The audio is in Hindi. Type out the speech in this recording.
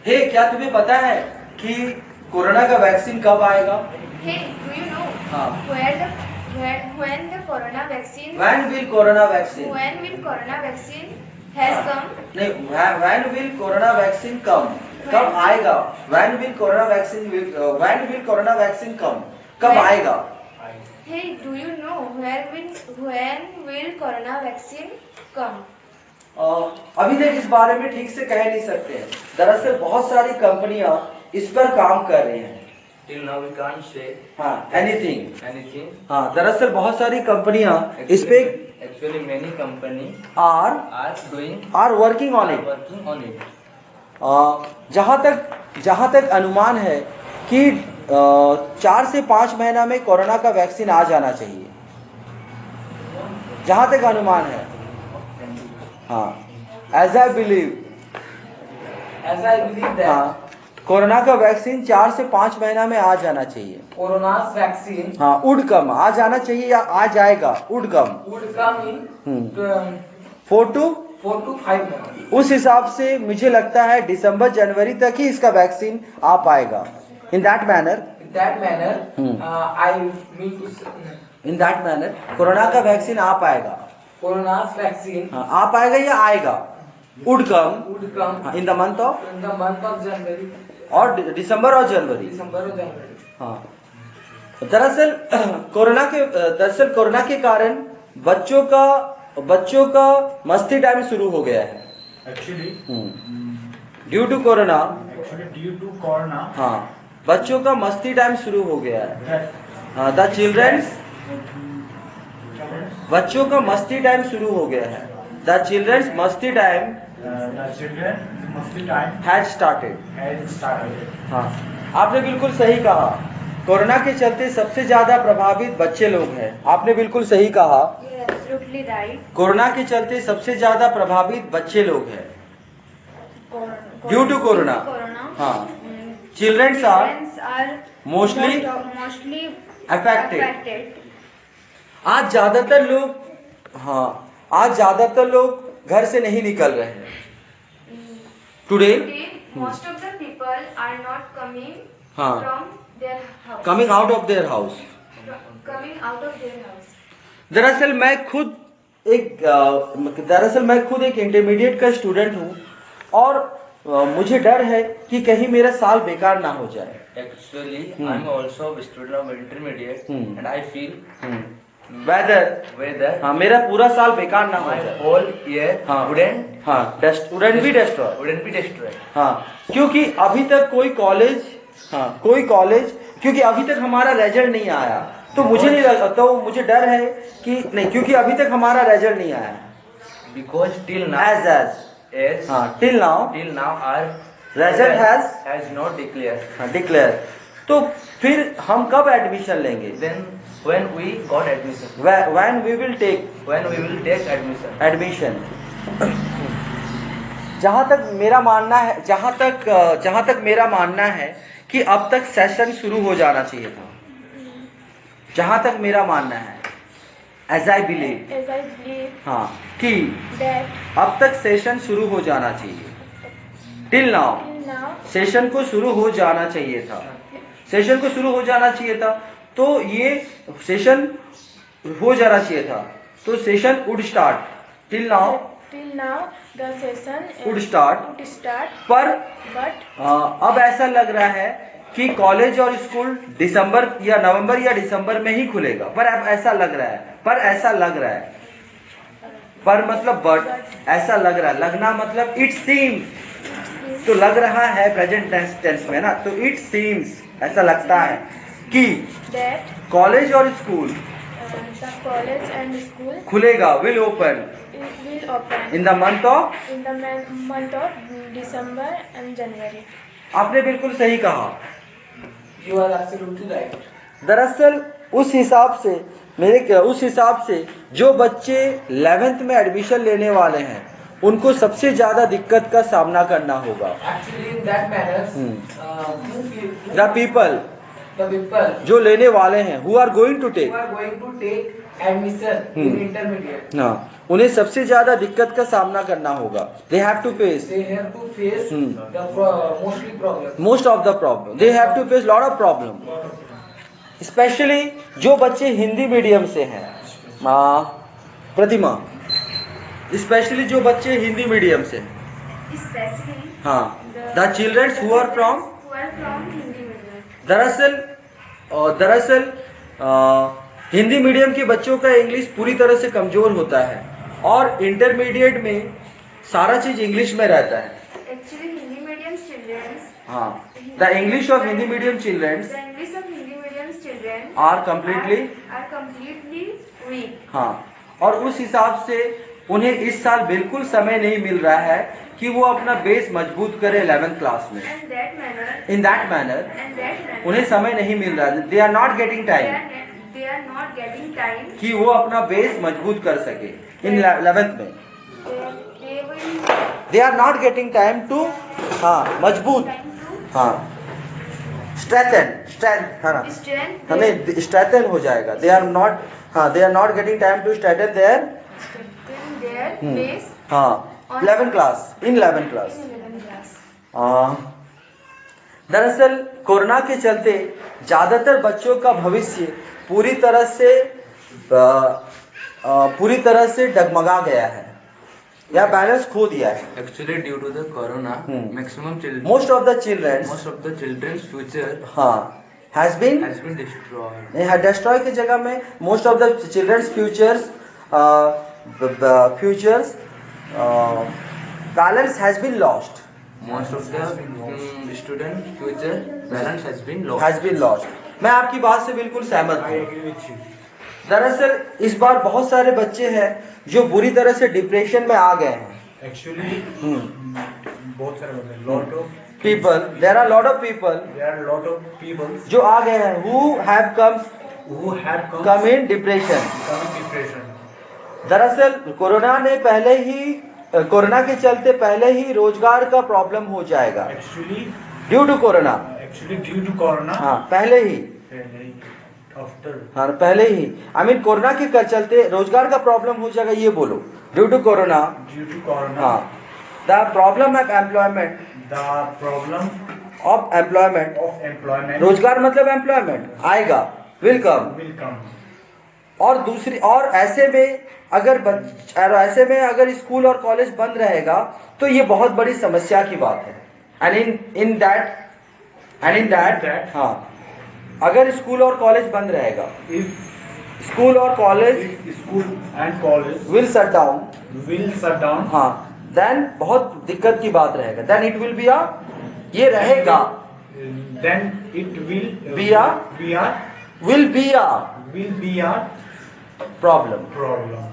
हे क्या तुम्हें पता है कि कोरोना का वैक्सीन कब आएगा? Hey, do you know हाँ। when the corona vaccine When will corona vaccine? when will corona vaccine has come? नहीं, when will corona vaccine come? कब आएगा? When will corona vaccine come? कब आएगा? Hey, do you know when will corona vaccine come? अभी तक इस बारे में ठीक से कह नहीं सकते हैं। दरअसल बहुत सारी कंपनियां इस पर काम कर रही हैं। Till now we can't say anything. हाँ, दरअसल बहुत सारी कंपनियां इस पे actually many company are working on it. जहाँ तक अनुमान है कि 4 से 5 महीना में कोरोना का वैक्सीन आ जाना चाहिए, जहाँ तक अनुमान है। हाँ, as I believe that corona का वैक्सीन 4 से 5 महीना में आ जाना चाहिए। कोरोना वैक्सीन वुड कम, आ जाना चाहिए या आ जाएगा, would come in 4 to 5 months। उस हिसाब से मुझे लगता है दिसंबर जनवरी तक ही इसका वैक्सीन आ पाएगा। इन दैट मैनर कोरोना का वैक्सीन आ पाएगा। कोरोना वैक्सीन आ पाएगा या आएगा? Would come in the month of January और दिसंबर और जनवरी। हाँ, दरअसल कोरोना के कारण बच्चों का मस्ती टाइम शुरू हो गया है। Actually, ड्यू टू कोरोना हाँ, बच्चों का मस्ती टाइम शुरू हो गया है। हाँ, बच्चों का मस्ती टाइम शुरू हो गया है। द चिल्ड्रंस मस्ती टाइम हैज स्टार्टेड। हाँ, आपने बिल्कुल सही कहा। कोरोना के चलते सबसे ज्यादा प्रभावित बच्चे लोग हैं। आपने बिल्कुल सही कहा। Absolutely right. कोरोना के चलते सबसे ज्यादा प्रभावित बच्चे लोग हैं ड्यू टू कोरोना। हाँ, चिल्ड्रंस आर मोस्टली अफेक्टेड। आज ज्यादातर लोग घर से नहीं निकल रहे हैं। Today most of the people are not coming हाँ, from their house. Coming out of their house. Coming out of their house. दरअसल मैं खुद एक इंटरमीडिएट का स्टूडेंट हूँ और मुझे डर है कि कहीं मेरा साल बेकार ना हो जाए। Actually, I'm also a student of intermediate and I feel whether हाँ, मेरा पूरा साल बेकार ना हो जाए। whole year wouldn't be destroyed। हाँ, क्योंकि अभी तक क्योंकि अभी तक हमारा रिजल्ट नहीं आया, तो मुझे नहीं लगता, तो मुझे डर है कि नहीं, क्योंकि अभी तक हमारा रिजल्ट नहीं आया। because till now till now our result has not declared। declared। तो फिर हम कब एडमिशन लेंगे? Then when we got admission, when we will take admission। जहाँ तक मेरा मानना है कि अब तक सेशन शुरू हो जाना चाहिए था। जहाँ तक मेरा मानना है, as I believe हाँ, कि अब तक सेशन शुरू हो जाना चाहिए। टिल नाउ सेशन को शुरू हो जाना चाहिए था। तो ये सेशन हो जाना चाहिए था, तो session would start. Till now the session would start, पर अब ऐसा लग रहा है कि कॉलेज और स्कूल नवंबर या दिसंबर में ही खुलेगा। पर अब ऐसा लग रहा है, पर मतलब ऐसा लग रहा है, लगना मतलब इट सीम्स, तो लग रहा है प्रेजेंट टेंस में ना, तो इट सीम्स ऐसा लगता है कि कॉलेज और स्कूल खुलेगा, will open in the month of December and January। आपने बिल्कुल सही कहा। You are absolutely right। दरअसल उस हिसाब से जो बच्चे 11th में एडमिशन लेने वाले हैं, उनको सबसे ज्यादा दिक्कत का सामना करना होगा। Actually, in that manner, the people the people जो लेने वाले हैं, who are going to take admission in intermediate. हाँ, उन्हें सबसे ज्यादा दिक्कत का सामना करना होगा. They have to face They have to face the mostly problems. most of the problem. They have to face lot of problem. Especially जो बच्चे हिंदी मीडियम से हैं, प्रतिमा, स्पेशली जो बच्चे हिंदी मीडियम से हैं, Especially हाँ, the children who are from Hindi medium. दरअसल हिंदी मीडियम के बच्चों का इंग्लिश पूरी तरह से कमजोर होता है और इंटरमीडिएट में सारा चीज इंग्लिश में रहता है. Actually, Hindi medium children. हाँ, the English of Hindi medium children's The English of Hindi medium children are completely are completely weak. हाँ, और उस हिसाब से उन्हें इस साल बिल्कुल समय नहीं मिल रहा है कि वो अपना बेस मजबूत करे 11th क्लास में. And that manner, in that manner and that manner, उन्हें समय नहीं मिल रहा है. They are not getting time they are not getting time. कि वो अपना बेस मजबूत कर सके इन 11th में. They will they are not getting time to, हाँ, मजबूत, time to हाँ, स्ट्रेंथ, है ना, strengthen हमें स्ट्रेंथन हो जाएगा. दे आर नॉट, हाँ, they are not getting time to strengthen their, their base हाँ, 11th class, in 11th class. in 11th class. दरअसल कोरोना के चलते ज्यादातर बच्चों का भविष्य पूरी तरह से डगमगा गया है या बैलेंस खो दिया है. Actually, due to the corona, maximum children, most of the children's future हाँ हैज बीन destroyed. डिस्ट्रॉय की जगह में most of the children's futures balance has been lost. Most of the student future balance has been lost. मैं आपकी बात से बिल्कुल सहमत I हूँ. agree with you. दरअसल इस बार बहुत सारे बच्चे हैं जो बुरी तरह से डिप्रेशन में आ गए हैं. Actually, बहुत सारे बंदे, lot of people, there are lot of people there are lot of people जो आ गए हैं who have who have come in depression. come in depression. दरअसल कोरोना के चलते पहले ही रोजगार का प्रॉब्लम हो जाएगा. Actually, due to corona, due to corona, हाँ, पहले ही, after हाँ, पहले ही, आई मीन कोरोना के चलते रोजगार का प्रॉब्लम हो जाएगा, ये बोलो. Due to corona, due to corona, हाँ, the problem of employment, the problem of employment, of employment रोजगार मतलब एम्प्लॉयमेंट आएगा, विल कम. will come. और ऐसे में अगर स्कूल और कॉलेज बंद रहेगा तो ये बहुत बड़ी समस्या की बात है. एंड इन दैट हाँ, अगर स्कूल और कॉलेज बंद रहेगा, If स्कूल और college school and college will shut down, will shut down, हाँ, देन बहुत दिक्कत की बात रहेगा. देन इट विल बी ये रहेगा, then it will Be a- will be a problem. problem.